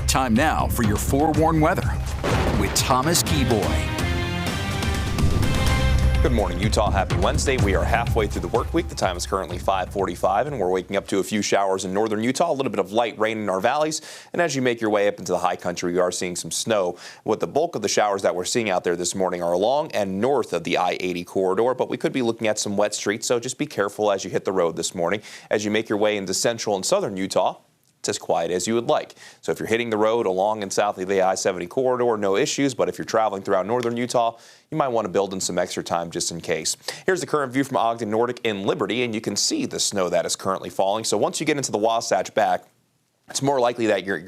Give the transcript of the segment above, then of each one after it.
Time now for your forewarned weather with Thomas Keyboy. Good morning, Utah. Happy Wednesday. We are halfway through the work week. The time is currently 5:45, and we're waking up to a few showers in northern Utah, a little bit of light rain in our valleys. And as you make your way up into the high country, we are seeing some snow. With the bulk of the showers that we're seeing out there this morning are along and north of the I-80 corridor, but we could be looking at some wet streets, so just be careful as you hit the road this morning. As you make your way into central and southern Utah, it's as quiet as you would like. So if you're hitting the road along and south of the I-70 corridor, no issues. But if you're traveling throughout northern Utah, you might want to build in some extra time just in case. Here's the current view from Ogden Nordic in Liberty, and you can see the snow that is currently falling. So once you get into the Wasatch back, it's more likely that you're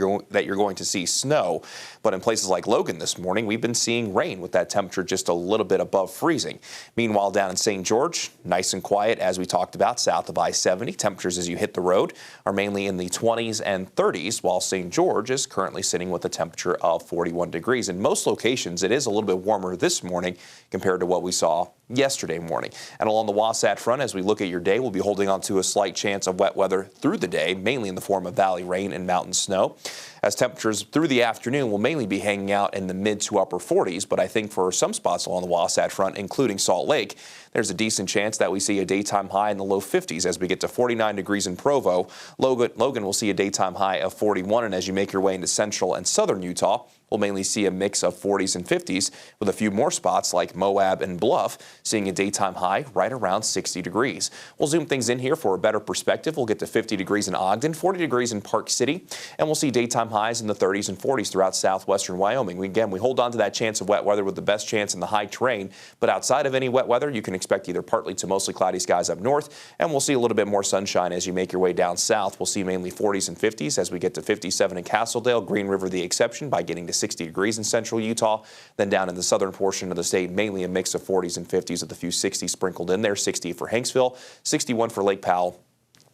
going to see snow. But in places like Logan this morning, we've been seeing rain with that temperature just a little bit above freezing. Meanwhile, down in St. George, nice and quiet as we talked about south of I-70. Temperatures as you hit the road are mainly in the 20s and 30s, while St. George is currently sitting with a temperature of 41 degrees. In most locations, it is a little bit warmer this morning compared to what we saw yesterday morning. And along the Wasatch Front, as we look at your day, we'll be holding on to a slight chance of wet weather through the day, mainly in the form of valley rain and mountain snow, as temperatures through the afternoon will mainly be hanging out in the mid to upper 40s. But I think for some spots along the Wasatch Front, including Salt Lake, there's a decent chance that we see a daytime high in the low 50s as we get to 49 degrees in Provo. Logan will see a daytime high of 41, and as you make your way into central and southern Utah, we'll mainly see a mix of 40s and 50s, with a few more spots like Moab and Bluff seeing a daytime high right around 60 degrees. We'll zoom things in here for a better perspective. We'll get to 50 degrees in Ogden, 40 degrees in Park City, and we'll see daytime highs in the 30s and 40s throughout southwestern Wyoming. We hold on to that chance of wet weather with the best chance in the high terrain, but outside of any wet weather, you can expect either partly to mostly cloudy skies up north, and we'll see a little bit more sunshine as you make your way down south. We'll see mainly 40s and 50s as we get to 57 in Castledale, Green River the exception by getting to 60 degrees in central Utah. Then down in the southern portion of the state, mainly a mix of 40s and 50s with a few 60s sprinkled in there. 60 for Hanksville, 61 for Lake Powell,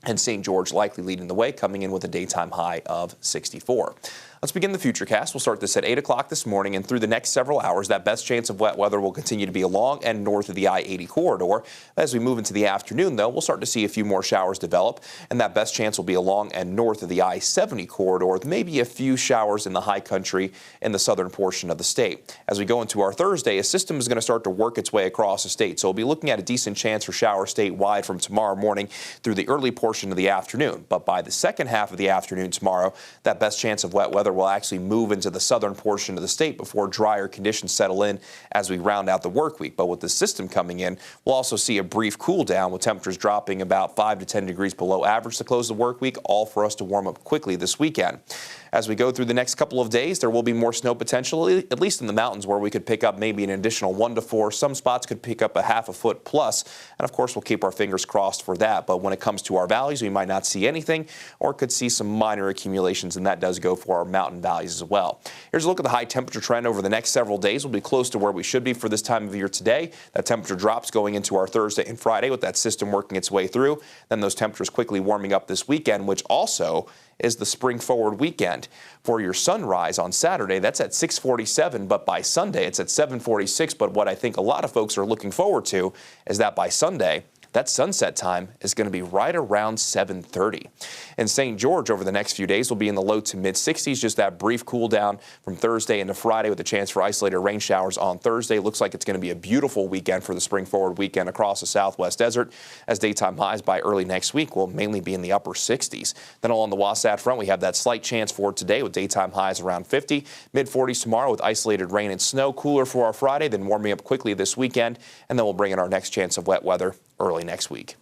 and St. George likely leading the way, coming in with a daytime high of 64. Let's begin the Futurecast. We'll start this at 8 o'clock this morning, and through the next several hours, that best chance of wet weather will continue to be along and north of the I-80 corridor. As we move into the afternoon, though, we'll start to see a few more showers develop, and that best chance will be along and north of the I-70 corridor, with maybe a few showers in the high country in the southern portion of the state. As we go into our Thursday, a system is going to start to work its way across the state, so we'll be looking at a decent chance for showers statewide from tomorrow morning through the early portion of the afternoon. But by the second half of the afternoon tomorrow, that best chance of wet weather will actually move into the southern portion of the state before drier conditions settle in as we round out the work week. But with the system coming in, we'll also see a brief cool down with temperatures dropping about 5 to 10 degrees below average to close the work week, all for us to warm up quickly this weekend. As we go through the next couple of days, there will be more snow potential, at least in the mountains, where we could pick up maybe an additional 1 to 4. Some spots could pick up a half a foot plus, and of course we'll keep our fingers crossed for that. But when it comes to our valleys, we might not see anything or could see some minor accumulations, and that does go for our mountain valleys as well. Here's a look at the high temperature trend over the next several days. We'll be close to where we should be for this time of year today. That temperature drops going into our Thursday and Friday with that system working its way through. Then those temperatures quickly warming up this weekend, which also is the spring forward weekend. For your sunrise on Saturday, that's at 6:47, but by Sunday it's at 7:46. But what I think a lot of folks are looking forward to is that by Sunday, that sunset time is going to be right around 7:30. In St. George over the next few days will be in the low to mid 60s, just that brief cool down from Thursday into Friday with a chance for isolated rain showers on Thursday. Looks like it's going to be a beautiful weekend for the spring forward weekend across the southwest desert, as daytime highs by early next week will mainly be in the upper 60s. Then along the Wasatch Front, we have that slight chance for today with daytime highs around 50, mid 40s tomorrow with isolated rain and snow. Cooler for our Friday, then warming up quickly this weekend, and then we'll bring in our next chance of wet weather early next week.